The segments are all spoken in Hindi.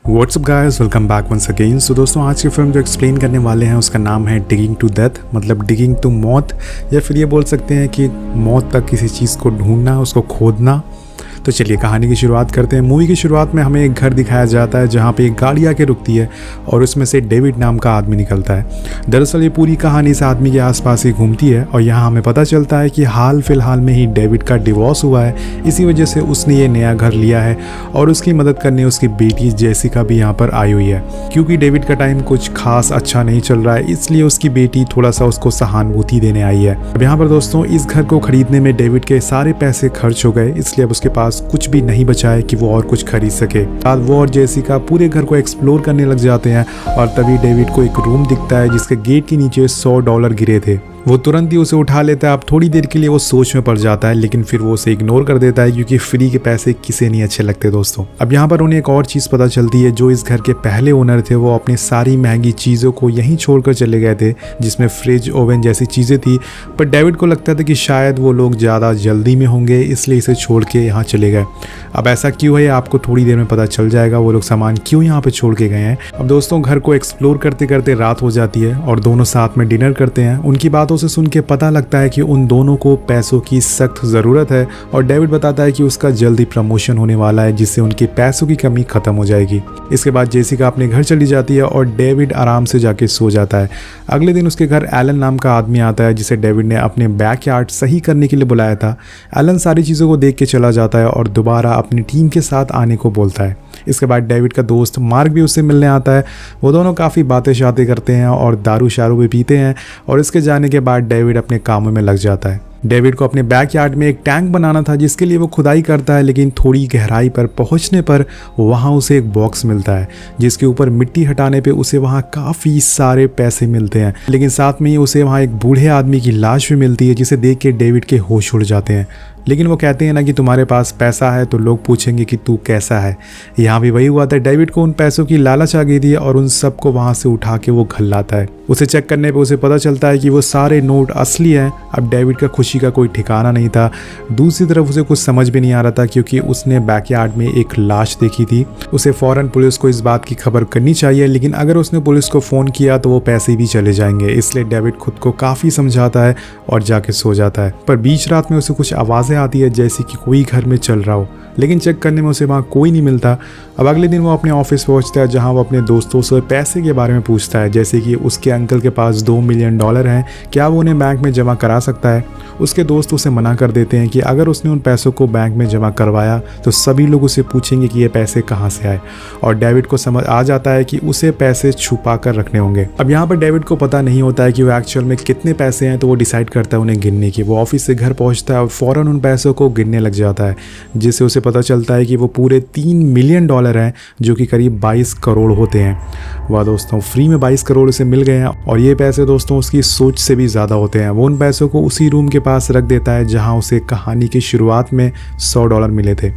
WhatsApp guys, welcome back once again. So दोस्तों, आज की फिल्म जो एक्सप्लेन करने वाले हैं उसका नाम है डिगिंग टू डेथ, मतलब डिगिंग टू मौत, या फिर ये बोल सकते हैं कि मौत तक किसी चीज़ को ढूंढना, उसको खोदना। तो चलिए कहानी की शुरुआत करते हैं। मूवी की शुरुआत में हमें एक घर दिखाया जाता है जहाँ पे एक गाड़ी आके रुकती है और उसमें से डेविड नाम का आदमी निकलता है। दरअसल ये पूरी कहानी इस आदमी के आसपास ही घूमती है और यहाँ हमें पता चलता है कि हाल फिलहाल में ही डेविड का डिवोर्स हुआ है, इसी वजह से उसने ये नया घर लिया है और उसकी मदद करने उसकी बेटी जेसिका भी यहाँ पर आई हुई है। क्योंकि डेविड का टाइम कुछ खास अच्छा नहीं चल रहा है, इसलिए उसकी बेटी थोड़ा सा उसको सहानुभूति देने आई है। अब यहाँ पर दोस्तों, इस घर को खरीदने में डेविड के सारे पैसे खर्च हो गए, इसलिए अब उसके पास कुछ भी नहीं बचा है कि वो और कुछ खरीद सके। बाद वो और जेसिका पूरे घर को एक्सप्लोर करने लग जाते हैं और तभी डेविड को एक रूम दिखता है जिसके गेट के नीचे $100 गिरे थे। वो तुरंत ही उसे उठा लेता है। अब थोड़ी देर के लिए वो सोच में पड़ जाता है, लेकिन फिर वो उसे इग्नोर कर देता है क्योंकि फ्री के पैसे किसे नहीं अच्छे लगते दोस्तों। अब यहाँ पर उन्हें एक और चीज़ पता चलती है, जो इस घर के पहले ओनर थे वो अपनी सारी महंगी चीज़ों को यहीं छोड़कर चले गए थे, जिसमें फ्रिज, ओवन जैसी चीज़ें थी। पर डेविड को लगता था कि शायद वो लोग ज़्यादा जल्दी में होंगे, इसलिए इसे छोड़ के यहाँ चले गए। अब ऐसा क्यों है आपको थोड़ी देर में पता चल जाएगा, वो लोग सामान क्यों यहाँ पर छोड़ के गए हैं। अब दोस्तों, घर को एक्सप्लोर करते करते रात हो जाती है और दोनों साथ में डिनर करते हैं। उनकी बातों से सुन के पता लगता है कि उन दोनों को पैसों की सख्त ज़रूरत है और डेविड बताता है कि उसका जल्दी प्रमोशन होने वाला है, जिससे उनकी पैसों की कमी खत्म हो जाएगी। इसके बाद जेसिका अपने घर चली जाती है और डेविड आराम से जाके सो जाता है। अगले दिन उसके घर एलन नाम का आदमी आता है, जिसे डेविड ने अपने बैकयार्ड सही करने के लिए बुलाया था। एलन सारी चीज़ों को देख के चला जाता है और दोबारा अपनी टीम के साथ आने को बोलता है। इसके बाद डेविड का दोस्त मार्क भी उससे मिलने आता है। वो दोनों काफ़ी बातें शातें करते हैं और दारू शारू भी पीते हैं और इसके जाने के बाद डेविड अपने कामों में लग जाता है। डेविड को अपने बैकयार्ड में एक टैंक बनाना था, जिसके लिए वो खुदाई करता है, लेकिन थोड़ी गहराई पर पहुंचने पर वहाँ उसे एक बॉक्स मिलता है जिसके ऊपर मिट्टी हटाने पे उसे वहाँ काफ़ी सारे पैसे मिलते हैं। लेकिन साथ में ही उसे वहाँ एक बूढ़े आदमी की लाश भी मिलती है, जिसे देख के डेविड के होश उड़ जाते हैं। लेकिन वो कहते हैं ना कि तुम्हारे पास पैसा है तो लोग पूछेंगे कि तू कैसा है। यहाँ भी वही हुआ था, डेविड को उन पैसों की लालच आ गई थी और उन सबको वहाँ से उठा के वो घर लाता है। उसे चेक करने पे उसे पता चलता है कि वो सारे नोट असली हैं। अब डेविड का खुशी का कोई ठिकाना नहीं था। दूसरी तरफ उसे कुछ समझ भी नहीं आ रहा था, क्योंकि उसने बैकयार्ड में एक लाश देखी थी। उसे फौरन पुलिस को इस बात की खबर करनी चाहिए, लेकिन अगर उसने पुलिस को फ़ोन किया तो वो पैसे भी चले जाएंगे। इसलिए डेविड खुद को काफ़ी समझाता है और जाके सो जाता है। पर बीच रात में उसे कुछ आवाज़ें आती है जैसे कि कोई घर में चल रहा हो, लेकिन चेक करने में उसे वहाँ कोई नहीं मिलता। अब अगले दिन वो अपने ऑफिस पहुँचता है, जहाँ वो अपने दोस्तों से पैसे के बारे में पूछता है, जैसे कि उसके अंकल के पास $2 मिलियन हैं, क्या वो उन्हें बैंक में जमा करा सकता है। उसके दोस्त उसे मना कर देते हैं कि अगर उसने उन पैसों को बैंक में जमा करवाया तो सभी लोग उसे पूछेंगे कि ये पैसे कहाँ से आए, और डेविड को समझ आ जाता है कि उसे पैसे छुपा कर रखने होंगे। अब यहाँ पर डेविड को पता नहीं होता है कि वो एक्चुअल में कितने पैसे हैं, तो वो डिसाइड करता है उन्हें गिनने की। वो ऑफिस से घर पहुँचता है और फ़ौरन उन पैसों को गिनने लग जाता है, जिससे उसे पता चलता है कि वो पूरे $3 मिलियन हैं, जो कि करीब 22 करोड़ होते हैं। वाह दोस्तों, फ्री में 22 करोड़ उसे मिल गए हैं और ये पैसे दोस्तों उसकी सोच से भी ज़्यादा होते हैं। वो उन पैसों को उसी रूम के पास रख देता है जहां उसे कहानी की शुरुआत में $100 मिले थे।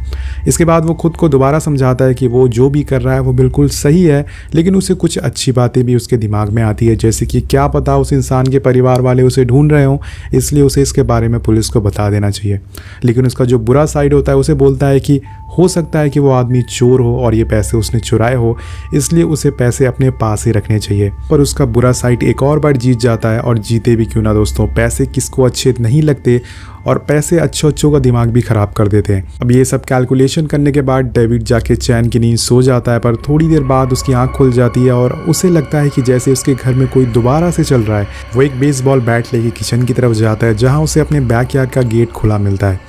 इसके बाद वो खुद को दोबारा समझाता है कि वो जो भी कर रहा है वो बिल्कुल सही है, लेकिन उसे कुछ अच्छी बातें भी उसके दिमाग में आती है, जैसे कि क्या पता उस इंसान के परिवार वाले उसे ढूंढ रहे हों, इसलिए उसे इसके बारे में पुलिस को बता देना चाहिए। लेकिन उसका जो बुरा साइड होता है उसे बोलता है कि हो सकता है कि वो आदमी चोर हो और ये पैसे उसने चुराए हो, इसलिए उसे पैसे अपने पास ही रखने चाहिए। पर उसका बुरा साइड एक और बार जीत जाता है, और जीते भी क्यों ना दोस्तों, पैसे किसको अच्छे नहीं लगते, और पैसे अच्छों का दिमाग भी खराब कर देते हैं। अब ये सब कैलकुलेशन करने के बाद डेविड जाके चैन की नींद सो जाता है, पर थोड़ी देर बाद उसकी आंख खुल जाती है और उसे लगता है कि जैसे उसके घर में कोई दोबारा से चल रहा है। वो एक बेसबॉल बैट लेके किचन की तरफ जाता है, जहाँ उसे अपने बैकयार्ड का गेट खुला मिलता है,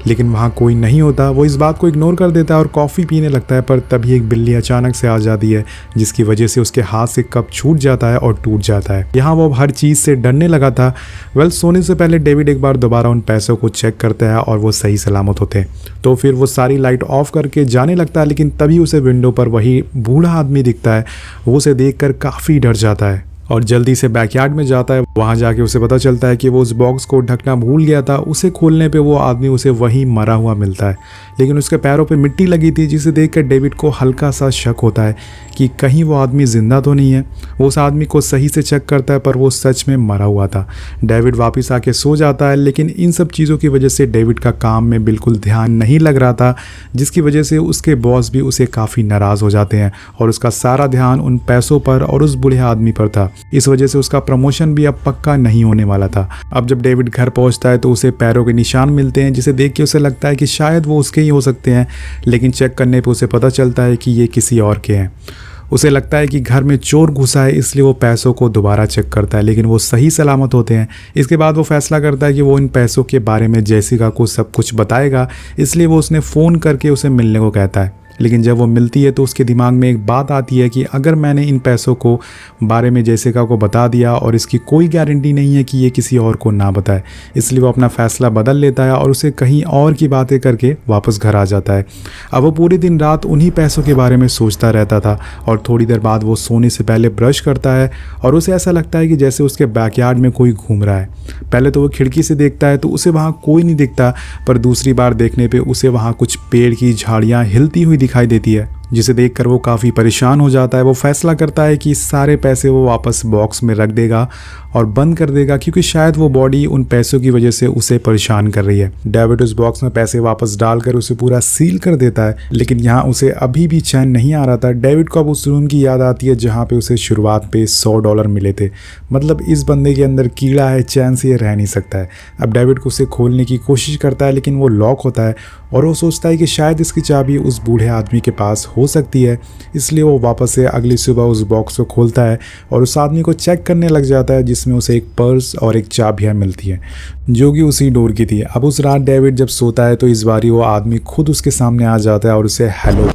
लेकिन वहाँ कोई नहीं होता। वो इस बात को इग्नोर कर देता है और कॉफ़ी पीने लगता है, पर तभी एक बिल्ली अचानक से आ जाती है, जिसकी वजह से उसके हाथ से कप छूट जाता है और टूट जाता है। यहाँ वो हर चीज़ से डरने लगा था। सोने से पहले डेविड एक बार दोबारा उन पैसों को चेक करता है और वो सही सलामत होते हैं। तो फिर वो सारी लाइट ऑफ करके जाने लगता है, लेकिन तभी उसे विंडो पर वही बूढ़ा आदमी दिखता है। वो उसे देख कर काफ़ी डर जाता है और जल्दी से बैकयार्ड में जाता है। वहाँ जाके उसे पता चलता है कि वो उस बॉक्स को ढकना भूल गया था। उसे खोलने पे वो आदमी उसे वहीं मरा हुआ मिलता है, लेकिन उसके पैरों पे मिट्टी लगी थी, जिसे देखकर डेविड को हल्का सा शक होता है कि कहीं वो आदमी जिंदा तो नहीं है। वो उस आदमी को सही से चेक करता है, पर वो सच में मरा हुआ था। डेविड वापस आके सो जाता है, लेकिन इन सब चीज़ों की वजह से डेविड का काम में बिल्कुल ध्यान नहीं लग रहा था, जिसकी वजह से उसके बॉस भी उसे काफ़ी नाराज़ हो जाते हैं और उसका सारा ध्यान उन पैसों पर और उस बूढ़े आदमी पर था। इस वजह से उसका प्रमोशन भी अब पक्का नहीं होने वाला था। अब जब डेविड घर पहुंचता है तो उसे पैरों के निशान मिलते हैं, जिसे देख के उसे लगता है कि शायद वो उसके ही हो सकते हैं, लेकिन चेक करने पे उसे पता चलता है कि ये किसी और के हैं। उसे लगता है कि घर में चोर घुसा है, इसलिए वो पैसों को दोबारा चेक करता है, लेकिन वो सही सलामत होते हैं। इसके बाद वो फैसला करता है कि वो इन पैसों के बारे में जेसिका को सब कुछ बताएगा, इसलिए वो उसने फ़ोन करके उसे मिलने को कहता है। लेकिन जब वो मिलती है तो उसके दिमाग में एक बात आती है कि अगर मैंने इन पैसों को बारे में जेसिका को बता दिया और इसकी कोई गारंटी नहीं है कि ये किसी और को ना बताए, इसलिए वो अपना फ़ैसला बदल लेता है और उसे कहीं और की बातें करके वापस घर आ जाता है। अब वो पूरे दिन रात उन्हीं पैसों के बारे में सोचता रहता था और थोड़ी देर बाद वो सोने से पहले ब्रश करता है और उसे ऐसा लगता है कि जैसे उसके बैकयार्ड में कोई घूम रहा है। पहले तो वो खिड़की से देखता है तो उसे वहाँ कोई नहीं दिखता, पर दूसरी बार देखने पर उसे वहाँ कुछ पेड़ की झाड़ियाँ हिलती हुई दिखाई देती है, जिसे देखकर वो काफ़ी परेशान हो जाता है। वो फैसला करता है कि सारे पैसे वो वापस बॉक्स में रख देगा और बंद कर देगा, क्योंकि शायद वो बॉडी उन पैसों की वजह से उसे परेशान कर रही है। डेविड उस बॉक्स में पैसे वापस डालकर उसे पूरा सील कर देता है, लेकिन यहाँ उसे अभी भी चैन नहीं आ रहा था। डेविड को अब उस रूम की याद आती है जहाँ पे उसे शुरुआत पे $100 मिले थे। मतलब इस बंदे के अंदर कीड़ा है, चैन से ये रह नहीं सकता है। अब डेविड को उसे खोलने की कोशिश करता है, लेकिन वो लॉक होता है और वो सोचता है कि शायद इसकी चाबी उस बूढ़े आदमी के पास हो सकती है, इसलिए वो वापस से अगली सुबह उस बॉक्स को खोलता है और उस आदमी को चेक करने लग जाता है, जिसमें उसे एक पर्स और एक चाबियाँ मिलती हैं जो कि उसी डोर की थी। अब उस रात डेविड जब सोता है तो इस बारी वो आदमी खुद उसके सामने आ जाता है और उसे हेलो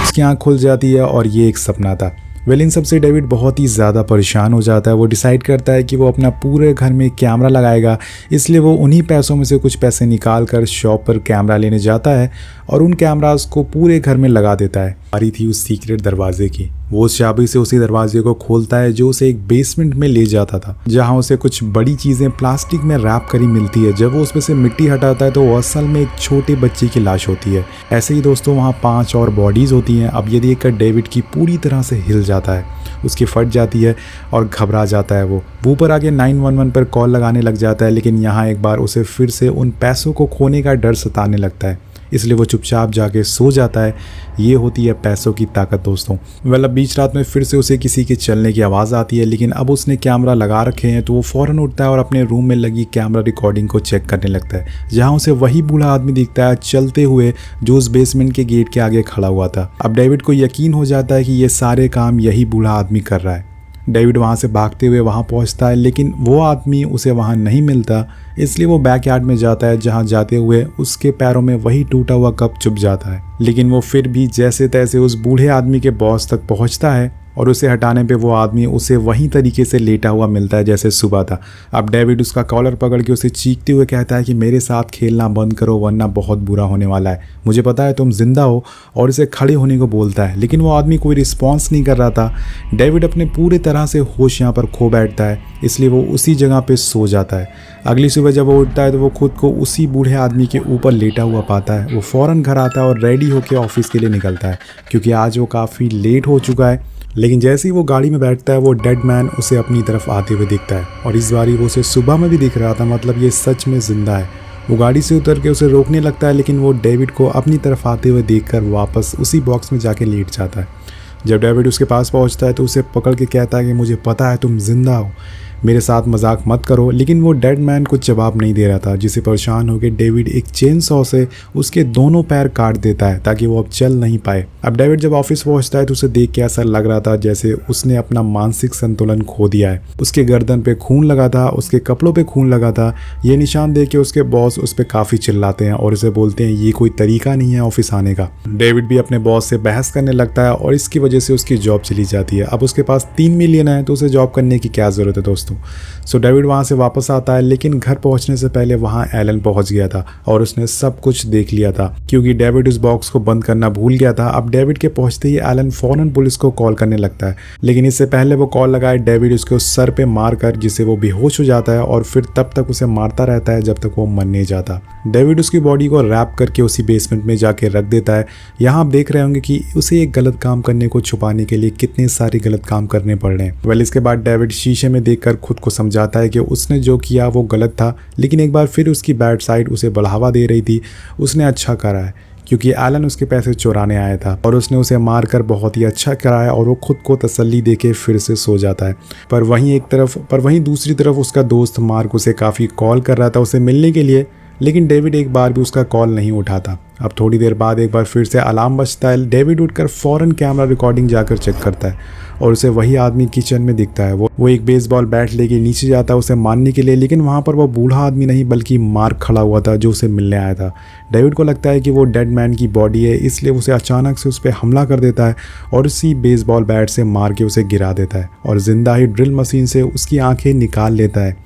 उसकी आँख खुल जाती है और ये एक सपना था। इन सब से डेविड बहुत ही ज़्यादा परेशान हो जाता है। वो डिसाइड करता है कि वो अपना पूरे घर में कैमरा लगाएगा, इसलिए वो उन्हीं पैसों में से कुछ पैसे निकाल कर शॉप पर कैमरा लेने जाता है और उन कैमरास को पूरे घर में लगा देता है। बारी थी उस सीक्रेट दरवाजे की। वो उस चाबी से उसी दरवाजे को खोलता है जो उसे एक बेसमेंट में ले जाता था, जहाँ उसे कुछ बड़ी चीज़ें प्लास्टिक में रैप करी मिलती है। जब वो उसमें से मिट्टी हटाता है तो वो असल में एक छोटे बच्चे की लाश होती है। ऐसे ही दोस्तों वहाँ 5 और बॉडीज़ होती हैं। अब ये देखकर डेविड की पूरी तरह से हिल जाता है, उसकी फट जाती है और घबरा जाता है। वो ऊपर आके 911 पर कॉल लगाने लग जाता है, लेकिन यहाँ एक बार उसे फिर से उन पैसों को खोने का डर सताने लगता है, इसलिए वो चुपचाप जाके सो जाता है। ये होती है पैसों की ताकत दोस्तों। अब बीच रात में फिर से उसे किसी के चलने की आवाज़ आती है, लेकिन अब उसने कैमरा लगा रखे हैं तो वो फ़ौरन उठता है और अपने रूम में लगी कैमरा रिकॉर्डिंग को चेक करने लगता है, जहाँ उसे वही बूढ़ा आदमी दिखता है चलते हुए जो उस बेसमेंट के गेट के आगे खड़ा हुआ था। अब डेविड को यकीन हो जाता है कि ये सारे काम यही बूढ़ा आदमी कर रहा है। डेविड वहाँ से भागते हुए वहाँ पहुँचता है, लेकिन वो आदमी उसे वहाँ नहीं मिलता, इसलिए वो बैकयार्ड में जाता है, जहाँ जाते हुए उसके पैरों में वही टूटा हुआ कप चुभ जाता है। लेकिन वो फिर भी जैसे तैसे उस बूढ़े आदमी के बॉस तक पहुँचता है और उसे हटाने पे वो आदमी उसे वहीं तरीके से लेटा हुआ मिलता है जैसे सुबह था। अब डेविड उसका कॉलर पकड़ के उसे चीखते हुए कहता है कि मेरे साथ खेलना बंद करो वरना बहुत बुरा होने वाला है, मुझे पता है तुम जिंदा हो, और इसे खड़े होने को बोलता है। लेकिन वो आदमी कोई रिस्पॉन्स नहीं कर रहा था। डेविड अपने पूरे तरह से होश यहाँ पर खो बैठता है, इसलिए वो उसी जगह पे सो जाता है। अगली सुबह जब वो उठता है तो वो खुद को उसी बूढ़े आदमी के ऊपर लेटा हुआ पाता है। वो फ़ौरन घर आता है और रेडी होकर ऑफिस के लिए निकलता है, क्योंकि आज वो काफ़ी लेट हो चुका है। लेकिन जैसे ही वो गाड़ी में बैठता है वो डेड मैन उसे अपनी तरफ आते हुए दिखता है, और इस बारी वो उसे सुबह में भी दिख रहा था। मतलब ये सच में जिंदा है। वो गाड़ी से उतर के उसे रोकने लगता है, लेकिन वो डेविड को अपनी तरफ आते हुए देखकर वापस उसी बॉक्स में जाके लेट जाता है। जब डेविड उसके पास पहुंचता है तो उसे पकड़ के कहता है कि मुझे पता है तुम जिंदा हो, मेरे साथ मजाक मत करो। लेकिन वो डेड मैन कुछ जवाब नहीं दे रहा था, जिसे परेशान होकर डेविड एक चेन सॉ से उसके दोनों पैर काट देता है ताकि वो अब चल नहीं पाए। अब डेविड जब ऑफिस पहुंचता है तो उसे देख के ऐसा लग रहा था जैसे उसने अपना मानसिक संतुलन खो दिया है। उसके गर्दन पे खून लगा था, उसके कपड़ों पे खून लगा था। ये निशान देख के उसके बॉस उस पर काफ़ी चिल्लाते हैं और उसे बोलते हैं ये कोई तरीका नहीं है ऑफिस आने का। डेविड भी अपने बॉस से बहस करने लगता है और इसकी वजह से उसकी जॉब चली जाती है। अब उसके पास 3 मिलियन है तो उसे जॉब करने की क्या ज़रूरत है दोस्तों। दोस्तों। सो डेविड वहाँ से वापस आता है, लेकिन घर पहुँचने से पहले वहाँ एलन पहुँच गया था और उसने सब कुछ देख लिया था क्योंकि डेविड उस बॉक्स को बंद करना भूल गया था। अब डेविड के पहुँचते ही एलन फौरन पुलिस को कॉल करने लगता है, लेकिन इससे पहले वो कॉल लगाए डेविड उसके उस सर पे मार कर जिससे वो बेहोश हो जाता है और फिर तब तक उसे मारता रहता है जब तक वो मर नहीं जाता। डेविड उसकी बॉडी को रैप करके उसी बेसमेंट में जाके रख देता है। यहाँ आप देख रहे होंगे कि उसे एक गलत काम करने को छुपाने के लिए कितने सारे गलत काम करने पड़ रहे हैं। इसके बाद डेविड शीशे में देखकर खुद को समझाता है कि उसने जो किया वो गलत था, लेकिन एक बार फिर उसकी बैड साइड उसे बढ़ावा दे रही थी। उसने अच्छा करा है क्योंकि एलन उसके पैसे चुराने आया था और उसने उसे मारकर बहुत ही अच्छा कराया और वो खुद को तसल्ली देके फिर से सो जाता है। पर वहीं दूसरी तरफ उसका दोस्त मार्क उसे काफ़ी कॉल कर रहा था उसे मिलने के लिए, लेकिन डेविड एक बार भी उसका कॉल नहीं उठाता। अब थोड़ी देर बाद एक बार फिर से अलार्म बजता है। डेविड उठकर फ़ौरन कैमरा रिकॉर्डिंग जाकर चेक करता है और उसे वही आदमी किचन में दिखता है। वो एक बेसबॉल बैट लेके नीचे जाता है उसे मारने के लिए, लेकिन वहाँ पर वो बूढ़ा आदमी नहीं बल्कि मार्क खड़ा हुआ था जो उसे मिलने आया था। डेविड को लगता है कि वो डेड मैन की बॉडी है, इसलिए उसे अचानक से उस पर हमला कर देता है और उसी बेसबॉल बैट से मार के उसे गिरा देता है और जिंदा ही ड्रिल मशीन से उसकी आंखें निकाल लेता है।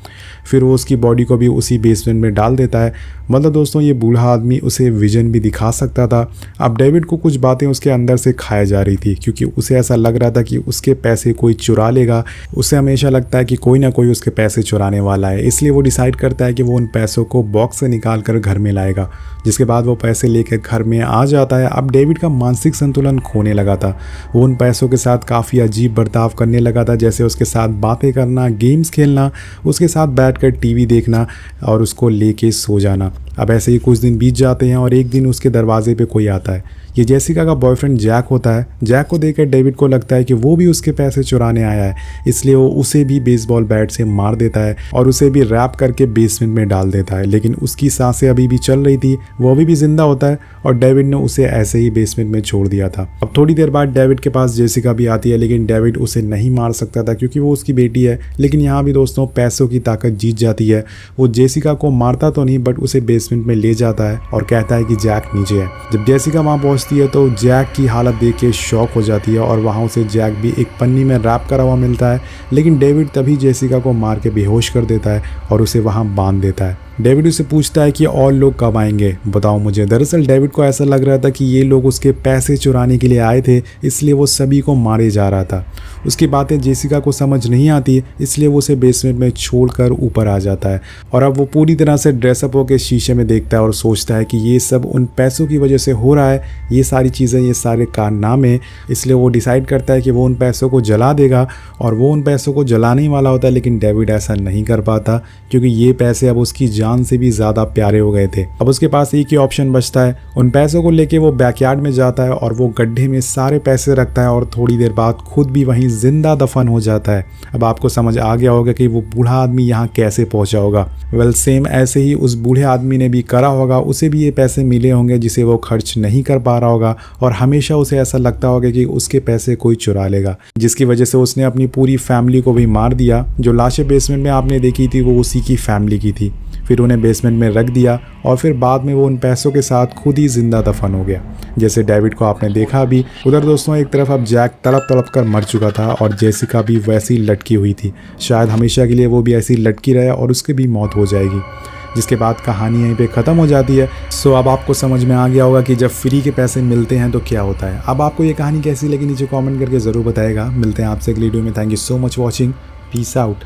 फिर वो उसकी बॉडी को भी उसी बेसमेंट में डाल देता है। मतलब दोस्तों ये बूढ़ा आदमी उसे विजन भी दिखा सकता था। अब डेविड को कुछ बातें उसके अंदर से खाया जा रही थी क्योंकि उसे ऐसा लग रहा था कि उसके पैसे कोई चुरा लेगा। उसे हमेशा लगता है कि कोई ना कोई उसके पैसे चुराने वाला है, इसलिए वो डिसाइड करता है कि वो उन पैसों को बॉक्स से निकाल कर घर में लाएगा, जिसके बाद वो पैसे लेकर घर में आ जाता है। अब डेविड का मानसिक संतुलन खोने लगा था। वो उन पैसों के साथ काफ़ी अजीब बर्ताव करने लगा था, जैसे उसके साथ बातें करना, गेम्स खेलना, उसके साथ बैठकर टीवी देखना और उसको लेके सो जाना। अब ऐसे ही कुछ दिन बीत जाते हैं और एक दिन उसके दरवाजे पे कोई आता है। ये जेसिका का बॉयफ्रेंड जैक होता है। जैक को देखकर डेविड को लगता है कि वो भी उसके पैसे चुराने आया है, इसलिए वो उसे भी बेसबॉल बैट से मार देता है और उसे भी रैप करके बेसमेंट में डाल देता है। लेकिन उसकी सांसें अभी भी चल रही थी, वो अभी भी जिंदा होता है और डेविड ने उसे ऐसे ही बेसमेंट में छोड़ दिया था। अब थोड़ी देर बाद डेविड के पास जेसिका भी आती है, लेकिन डेविड उसे नहीं मार सकता था क्योंकि वो उसकी बेटी है। लेकिन यहाँ भी दोस्तों पैसों की ताकत जीत जाती है। वो जेसिका को मारता तो नहीं बट उसे बेसमेंट में ले जाता है और कहता है कि जैक नीचे है। जब जेसिका वहाँ पहुँचती है तो जैक की हालत देख के शॉक हो जाती है और वहाँ उसे जैक भी एक पन्नी में रैप करा हुआ मिलता है। लेकिन डेविड तभी जेसिका को मार के बेहोश कर देता है और उसे वहाँ बांध देता है। डेविड उससे पूछता है कि और लोग कब आएंगे, बताओ मुझे। दरअसल डेविड को ऐसा लग रहा था कि ये लोग उसके पैसे चुराने के लिए आए थे, इसलिए वो सभी को मारे जा रहा था। उसकी बातें जेसिका को समझ नहीं आती, इसलिए वो उसे बेसमेंट में छोड़कर ऊपर आ जाता है और अब वो पूरी तरह से ड्रेसअप होकर शीशे में देखता है और सोचता है कि ये सब उन पैसों की वजह से हो रहा है, ये सारी चीज़ें, ये सारे कारनामे। इसलिए वो डिसाइड करता है कि वो उन पैसों को जला देगा और वो उन पैसों को जलाने ही वाला होता है। लेकिन डेविड ऐसा नहीं कर पाता क्योंकि ये पैसे अब उसकी जान से भी ज़्यादा प्यारे हो गए थे। अब उसके पास एक ही ऑप्शन बचता है। उन पैसों को लेके वो बैकयार्ड में जाता है और वो गड्ढे में सारे पैसे रखता है और थोड़ी देर बाद खुद भी वहीं जिंदा दफन हो जाता है। अब आपको समझ आ गया होगा कि वो बूढ़ा आदमी यहाँ कैसे पहुंचा होगा। वेल सेम ऐसे ही उस बूढ़े आदमी ने भी करा होगा। उसे भी ये पैसे मिले होंगे जिसे वो खर्च नहीं कर पा रहा होगा और हमेशा उसे ऐसा लगता होगा कि उसके पैसे कोई चुरा लेगा, जिसकी वजह से उसने अपनी पूरी फैमिली को भी मार दिया। जो लाशें बेसमेंट में आपने देखी थी वो उसी की फैमिली की थी। फिर उन्हें बेसमेंट में रख दिया और फिर बाद में वो उन पैसों के साथ खुद ही जिंदा दफन हो गया, जैसे डेविड को आपने देखा भी। उधर दोस्तों एक तरफ अब जैक तड़प तड़प कर मर चुका था और जेसिका भी वैसी लटकी हुई थी। शायद हमेशा के लिए वो भी ऐसी लटकी रहे और उसकी भी मौत हो जाएगी, जिसके बाद कहानी यहीं पे ख़त्म हो जाती है। सो अब आपको समझ में आ गया होगा कि जब फ्री के पैसे मिलते हैं तो क्या होता है। अब आपको ये कहानी कैसी लगी नीचे कमेंट करके ज़रूर बताएगा। मिलते हैं आपसे अगली वीडियो में। Thank you so much watching. Peace out.